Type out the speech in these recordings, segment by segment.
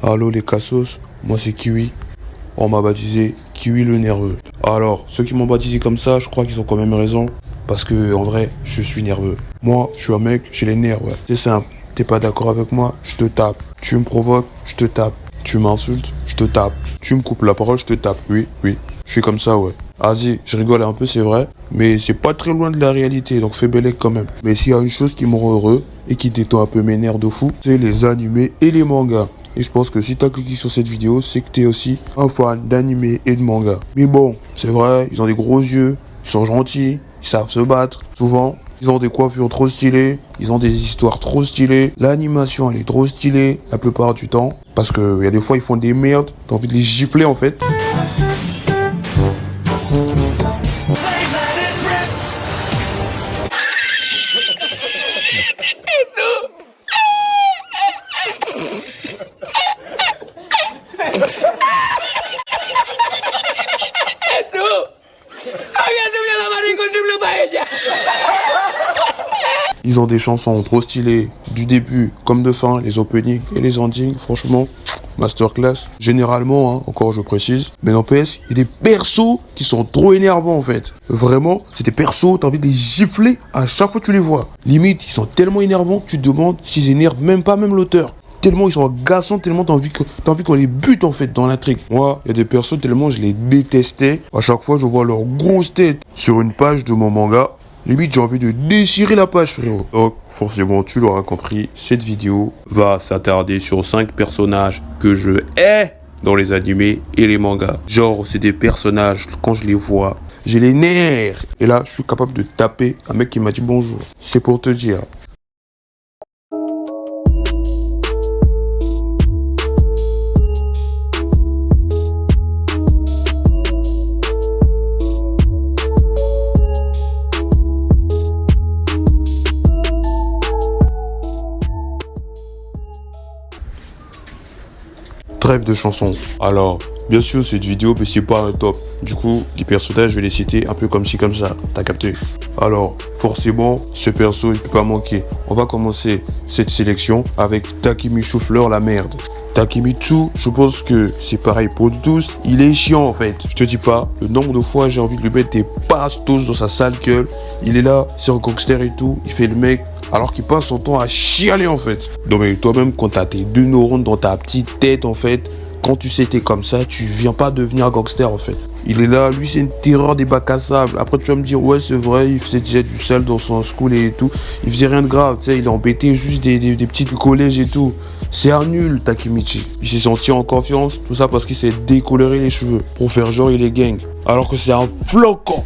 Allô les cassos, moi c'est Kiwi. On m'a baptisé Kiwi le nerveux. Alors, ceux qui m'ont baptisé comme ça, je crois qu'ils ont quand même raison. Parce que, en vrai, je suis nerveux. Moi, je suis un mec, j'ai les nerfs, ouais. C'est simple. T'es pas d'accord avec moi, je te tape. Tu me provoques, je te tape. Tu m'insultes, je te tape. Tu me coupes la parole, je te tape. Oui. Je suis comme ça, ouais. Vas-y, je rigole un peu, c'est vrai. Mais c'est pas très loin de la réalité, donc fais bellec quand même. Mais s'il y a une chose qui me rend heureux et qui détend un peu mes nerfs de fou, c'est les animés et les mangas. Et je pense que si t'as cliqué sur cette vidéo, c'est que t'es aussi un fan d'animé et de manga. Mais bon, c'est vrai, ils ont des gros yeux, ils sont gentils, ils savent se battre. Souvent, ils ont des coiffures trop stylées, ils ont des histoires trop stylées. L'animation, elle est trop stylée la plupart du temps. Parce que y a des fois, ils font des merdes, t'as envie de les gifler en fait. Ils ont des chansons trop stylées, du début comme de fin, les openings et les endings, franchement, masterclass. Généralement, hein, encore je précise, mais n'empêche, il y a des persos qui sont trop énervants en fait. Vraiment, c'est des persos, t'as envie de les gifler à chaque fois que tu les vois. Limite, ils sont tellement énervants, tu te demandes s'ils énervent même pas même l'auteur. Tellement ils sont agaçants, tellement t'as envie qu'on les bute en fait dans l'intrigue. Moi, il y a des persos tellement je les détestais. À chaque fois, je vois leur grosse tête sur une page de mon manga. Limite, j'ai envie de déchirer la page, frérot. Donc, forcément, tu l'auras compris, cette vidéo va s'attarder sur 5 personnages que je hais dans les animés et les mangas. Genre, c'est des personnages, quand je les vois, j'ai les nerfs. Et là, je suis capable de taper un mec qui m'a dit bonjour. C'est pour te dire. Trêve de chansons. Alors, bien sûr, cette vidéo, mais c'est pas un top. Du coup, les personnages, je vais les citer un peu comme ci, comme ça. T'as capté? Alors, forcément, ce perso, il peut pas manquer. On va commencer cette sélection avec Takemichi Fleur, la merde. Takemichi, je pense que c'est pareil pour nous tous. Il est chiant, en fait. Je te dis pas, le nombre de fois, j'ai envie de lui mettre des bastos dans sa sale gueule. Il est là, c'est un gangster et tout. Il fait le mec. Alors qu'il passe son temps à chialer en fait. Donc mais toi-même quand t'as tes 2 neurones dans ta petite tête en fait, quand tu sais t'es comme ça, tu viens pas devenir gangster en fait. Il est là, lui c'est une terreur des bacs à sable. Après tu vas me dire ouais c'est vrai, il faisait déjà du sale dans son school et tout. Il faisait rien de grave, tu sais, il est embêté juste des petits collèges et tout. C'est un nul Takemichi. Il s'est senti en confiance, tout ça parce qu'il s'est décoloré les cheveux pour faire genre il est gang. Alors que c'est un flocon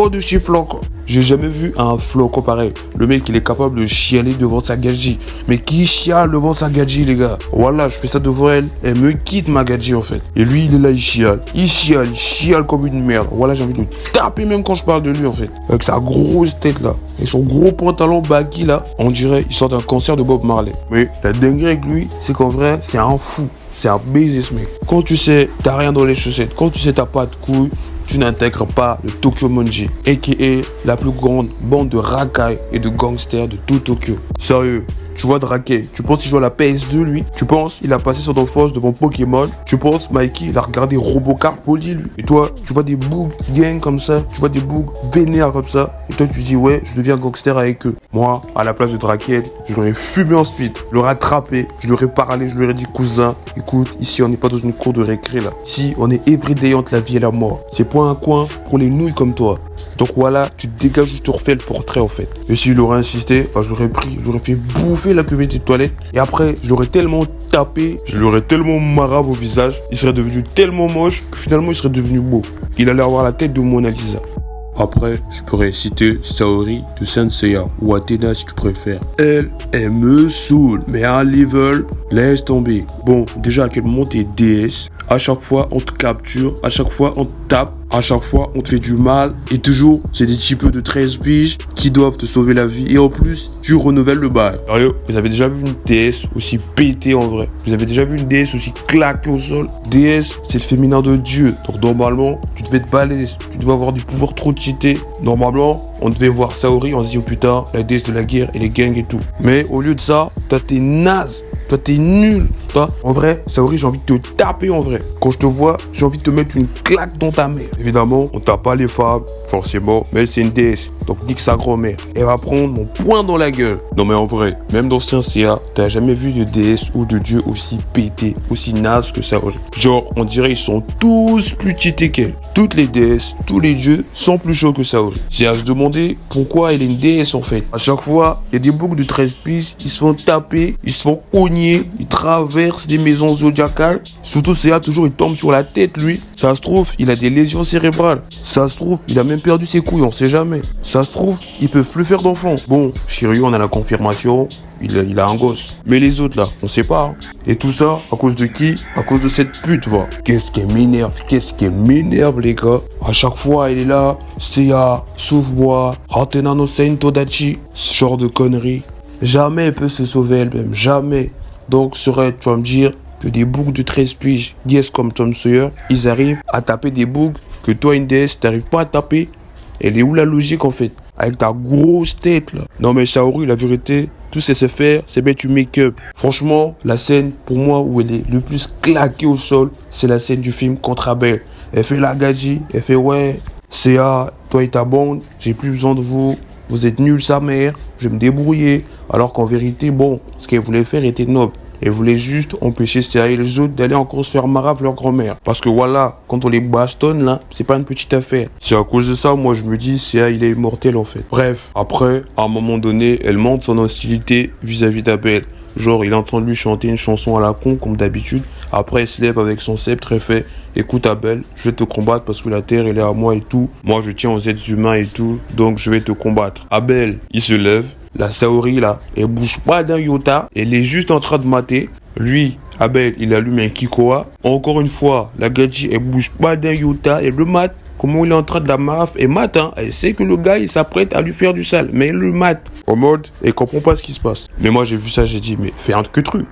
de chez flocon. J'ai jamais vu un flocon pareil. Le mec, il est capable de chialer devant sa gadji. Mais qui chiale devant sa gadji, les gars? Voilà, je fais ça devant elle. Elle me quitte ma gadji, en fait. Et lui, il est là, il chiale. Il chiale comme une merde. Voilà, j'ai envie de le taper même quand je parle de lui, en fait. Avec sa grosse tête, là. Et son gros pantalon baggy, là. On dirait, il sort d'un concert de Bob Marley. Mais la dinguerie avec lui, c'est qu'en vrai, c'est un fou. C'est un baiser, ce mec. Quand tu sais, t'as rien dans les chaussettes. Quand tu sais, t'as pas de couilles. Tu n'intègres pas le Tokyo Monji, a.k.a. la plus grande bande de racailles et de gangsters de tout Tokyo. Sérieux, tu vois Drake, tu penses qu'il joue à la PS2 lui? Tu penses il a passé son enfance devant Pokémon? Tu penses Mikey il a regardé Robocar Poli lui? Et toi, tu vois des bougs gang comme ça, tu vois des bougs vénères comme ça, et toi tu dis ouais, je deviens gangster avec eux. Moi, à la place de Drake, je l'aurais fumé en speed, je l'aurais attrapé, je lui aurais parlé, je lui aurais dit cousin, écoute, ici on n'est pas dans une cour de récré là. Ici, on est everyday entre la vie et la mort. C'est point un coin pour les nouilles comme toi. Donc voilà, tu te dégages, je te refais le portrait en fait. Et s'il aurait insisté, bah, je l'aurais pris, je l'aurais fait bouffer la cuvette des toilettes. Et après, je l'aurais tellement tapé, je l'aurais tellement marave au visage, il serait devenu tellement moche que finalement il serait devenu beau. Il allait avoir la tête de Mona Lisa. Après, je pourrais citer Saori de Saint Seiya ou Athéna si tu préfères. Elle me saoule, mais à un level, laisse tomber. Bon, déjà à quel moment t'es DS? À chaque fois, on te capture, à chaque fois, on te tape, à chaque fois, on te fait du mal. Et toujours, c'est des types de 13 piges qui doivent te sauver la vie. Et en plus, tu renouvelles le bail. Sérieux, vous avez déjà vu une DS aussi pétée en vrai? Vous avez déjà vu une DS aussi claquée au sol? DS, c'est le féminin de Dieu. Donc normalement, tu devais te balèze. Tu devais avoir du pouvoir trop cheaté. Normalement, on devait voir Saori, on se dit oh putain, la déesse de la guerre et les gangs et tout. Mais au lieu de ça, t'as tes nazes Toi, t'es nul. Toi, en vrai, Saori, j'ai envie de te taper en vrai. Quand je te vois, j'ai envie de te mettre une claque dans ta mère. Évidemment, on tape pas les femmes, forcément, mais elle, c'est une déesse. Donc, nique sa grand-mère. Elle va prendre mon poing dans la gueule. Non, mais en vrai, même dans Saint CA, t'as jamais vu de déesse ou de dieu aussi pété, aussi naze que Saori. Genre, on dirait ils sont tous plus cheatés qu'elle. Toutes les déesses, tous les dieux sont plus chauds que Saori. J'ai à se demander pourquoi elle est une déesse en fait. À chaque fois, il y a des boucles de 13 piges, ils se font taper, ils se font cogner, ils traversent des maisons zodiacales. Surtout CA, toujours il tombe sur la tête lui. Ça se trouve, il a des lésions cérébrales. Ça se trouve, il a même perdu ses couilles, on sait jamais. Ça se trouve, ils peuvent plus faire d'enfants. Bon, Shiryu, on a la confirmation. Il a un gosse. Mais les autres là, on sait pas. Hein. Et tout ça, à cause de qui? À cause de cette pute, va. Qu'est-ce qu'elle m'énerve, les gars. À chaque fois, elle est là. Seiya, sauve-moi. Hatena no Sein Todachi. Ce genre de conneries. Jamais elle peut se sauver elle-même. Jamais. Donc, tu vas me dire que des boucs de 13 piges, DS comme Tom Sawyer, ils arrivent à taper des boucs que toi, une DS, t'arrives pas à taper. Elle est où la logique en fait? Avec ta grosse tête là. Non mais Saori, la vérité, tout ce qu'elle sait faire, c'est mettre du make-up. Franchement, la scène pour moi où elle est le plus claquée au sol, c'est la scène du film contre Abel. Elle fait la gadji, elle fait ouais, CA, toi et ta bande, j'ai plus besoin de vous. Vous êtes nuls sa mère, je vais me débrouiller. Alors qu'en vérité, bon, ce qu'elle voulait faire était noble. Elle voulait juste empêcher CA et les autres d'aller encore se faire marave leur grand-mère. Parce que voilà, quand on les bastonne là, c'est pas une petite affaire. C'est à cause de ça, moi je me dis, CA il est immortel en fait. Bref, après, à un moment donné, elle montre son hostilité vis-à-vis d'Abel. Genre, il entend lui chanter une chanson à la con comme d'habitude. Après, elle se lève avec son sceptre et fait, écoute Abel, je vais te combattre parce que la terre elle est à moi et tout. Moi je tiens aux êtres humains et tout, donc je vais te combattre. Abel, il se lève. La Saori là, elle bouge pas d'un iota, elle est juste en train de mater. Lui, Abel, il allume un Kikoa. Encore une fois, la Gadji, elle bouge pas d'un iota, elle le mate. Comment il est en train de la maraf, elle mate, hein. Elle sait que le gars, il s'apprête à lui faire du sale, mais elle le mate. En mode, elle comprend pas ce qui se passe. Mais moi, j'ai vu ça, j'ai dit, mais fais un queutru,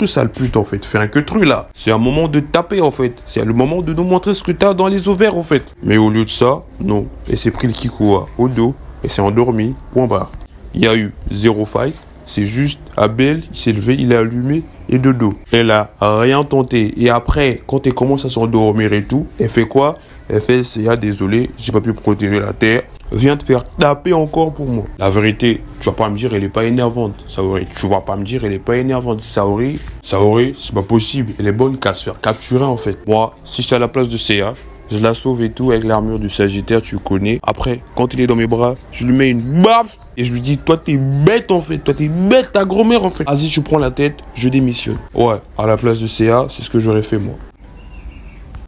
sale pute, en fait. Fais un queutru, là. C'est un moment de taper, en fait. C'est le moment de nous montrer ce que t'as dans les ovaires, en fait. Mais au lieu de ça, non. Elle s'est pris le Kikoa au dos, et s'est endormie, point barre. Il y a eu 0 fight, c'est juste Abel, il s'est levé, il a allumé et de dos. Elle a rien tenté. Et après, quand elle commence à s'endormir et tout, elle fait quoi? Elle fait, c'est désolé, j'ai pas pu protéger la terre. Viens te faire taper encore pour moi. La vérité, tu vas pas me dire, elle est pas énervante, Saori. Tu vas pas me dire, elle est pas énervante, Saori. Saori, c'est pas possible. Elle est bonne qu'à se faire capturer en fait. Moi, si j'étais à la place de Seiya, je la sauve et tout avec l'armure du Sagittaire, tu connais. Après, quand il est dans mes bras, je lui mets une baffe et je lui dis, toi t'es bête en fait, toi t'es bête, ta grand-mère en fait. Vas-y, tu prends la tête, je démissionne. Ouais, à la place de CA, c'est ce que j'aurais fait moi.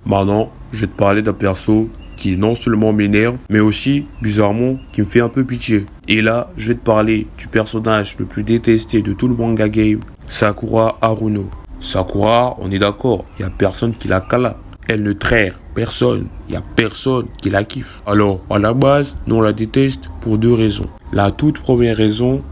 Maintenant, je vais te parler d'un perso qui non seulement m'énerve, mais aussi, bizarrement, qui me fait un peu pitié. Et là, je vais te parler du personnage le plus détesté de tout le manga game, Sakura Haruno. Sakura, on est d'accord, il n'y a personne qui la cala. Elle ne traire personne, il n'y a personne qui la kiffe. Alors, à la base, nous on la déteste pour 2 raisons. La toute première raison,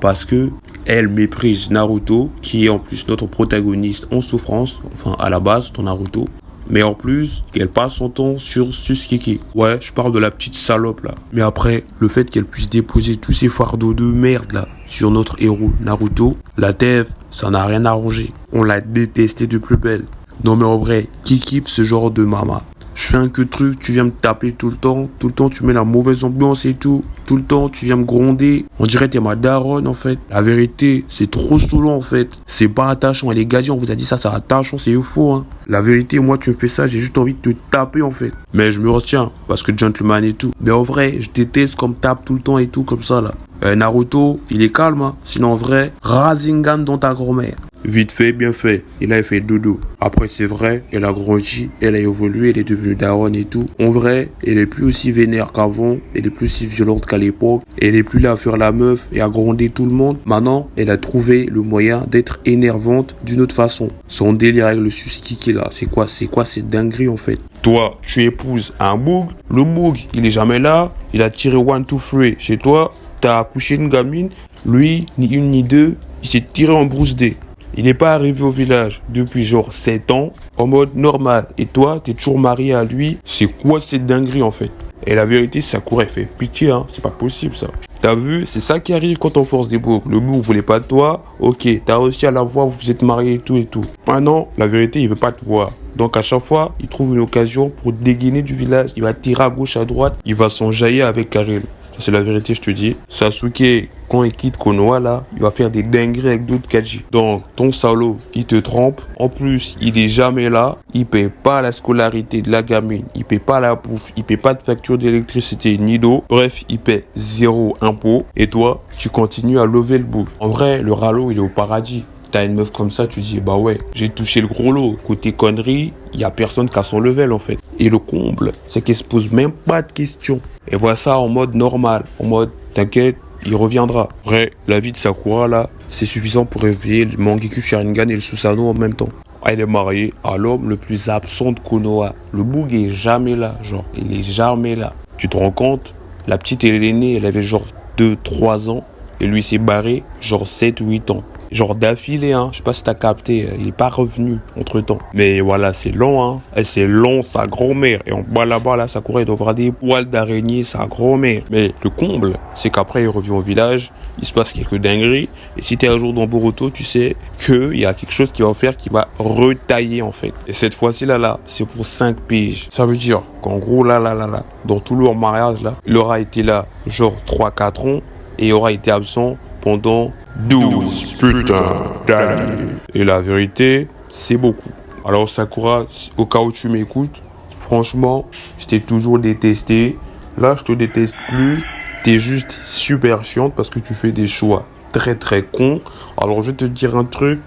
parce que elle méprise Naruto, qui est en plus notre protagoniste en souffrance, enfin à la base dans Naruto. Mais en plus, qu'elle passe son temps sur Susukiki. Ouais, je parle de la petite salope là. Mais après, le fait qu'elle puisse déposer tous ces fardeaux de merde là sur notre héros Naruto, la TF, ça n'a rien arrangé. On l'a détesté de plus belle. Non mais en vrai, qui kiffe ce genre de mama? Je fais un que truc, tu viens me taper tout le temps tu mets la mauvaise ambiance et tout le temps tu viens me gronder, on dirait t'es ma daronne en fait. La vérité, c'est trop saoulant en fait, c'est pas attachant, les gars, on vous a dit ça, c'est attachant, c'est faux hein. La vérité, moi tu me fais ça, j'ai juste envie de te taper en fait. Mais je me retiens, parce que gentleman et tout. Mais en vrai, je déteste comme tape tout le temps et tout comme ça là. Naruto, il est calme hein, sinon en vrai, Rasengan dans ta grand-mère. Vite fait, bien fait. Et là, elle fait dodo. Après, c'est vrai, elle a grandi, elle a évolué, elle est devenue daronne et tout. En vrai, elle est plus aussi vénère qu'avant, elle est plus aussi violente qu'à l'époque. Elle est plus là à faire la meuf et à gronder tout le monde. Maintenant, elle a trouvé le moyen d'être énervante d'une autre façon. Son délire avec le Susukiki là, c'est quoi cette dinguerie en fait? Toi, tu épouses un boug. Le boug, il est jamais là. Il a tiré 1, 2, 3 chez toi. T'as accouché une gamine. Lui, ni une ni deux, il s'est tiré en brousse dé. Il n'est pas arrivé au village depuis genre 7 ans, en mode normal. Et toi, t'es toujours marié à lui. C'est quoi cette dinguerie en fait? Et la vérité, Sakura, elle fait pitié, hein. C'est pas possible ça. T'as vu, c'est ça qui arrive quand on force des boucs. Le bouc voulait pas de toi, ok, t'as réussi à la voir, vous vous êtes mariés et tout et tout. Maintenant, la vérité, il veut pas te voir. Donc à chaque fois, il trouve une occasion pour dégainer du village. Il va tirer à gauche, à droite. Il va s'enjailler avec Karim. Ça, c'est la vérité, je te dis. Sasuke, quand il quitte Konoha, là, il va faire des dingueries avec d'autres Kaji. Donc, ton salaud, il te trompe. En plus, il est jamais là. Il paye pas la scolarité de la gamine. Il paye pas la bouffe. Il paye pas de facture d'électricité ni d'eau. Bref, il paie 0 impôt. Et toi, tu continues à lever le bout. En vrai, le ralo, il est au paradis. T'as une meuf comme ça, tu dis, bah ouais, j'ai touché le gros lot. Côté conneries, il y a personne qui a son level, en fait. Et le comble, c'est qu'elle se pose même pas de questions. Et voilà ça en mode normal. En mode, t'inquiète, il reviendra. Vrai, la vie de Sakura, là, c'est suffisant pour réveiller le Mangekyou Sharingan et le Susanoo en même temps. Elle est mariée à l'homme le plus absent de Konoha. Le boug est jamais là, genre, il est jamais là. Tu te rends compte? La petite, elle est née, elle avait genre 2-3 ans. Et lui s'est barré, genre 7-8 ans. Genre d'affilée, hein. Je sais pas si t'as capté, il est pas revenu entre temps. Mais voilà, c'est long, hein. Et c'est long, sa grand-mère. Et en bas là-bas, là, Sakura, il doit avoir des poils d'araignée, sa grand-mère. Mais le comble, c'est qu'après, il revient au village, il se passe quelques dingueries. Et si t'es un jour dans Boruto, tu sais qu'il y a quelque chose qui va faire, qui va retailler, en fait. Et cette fois-ci, là, c'est pour 5 piges. Ça veut dire qu'en gros, là, dans tout leur mariage, là, il aura été là, genre 3-4 ans. Et aura été absent pendant 12 putains d'années. Et la vérité, c'est beaucoup. Alors Sakura, au cas où tu m'écoutes, franchement, je t'ai toujours détesté. Là, je te déteste plus. T'es juste super chiante parce que tu fais des choix très très cons. Alors je vais te dire un truc.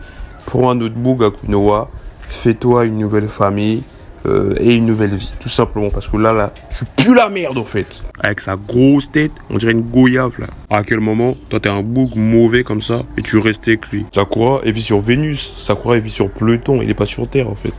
Prends un autre boug à Konoha. Fais-toi une nouvelle famille. Et une nouvelle vie, tout simplement, parce que là, je suis plus la merde en fait. Avec sa grosse tête, on dirait une goyave là. À quel moment, toi t'es un bouc mauvais comme ça et tu restes avec lui. Sakura, elle vit sur Vénus, Sakura, elle vit sur Pluton, il est pas sur Terre en fait.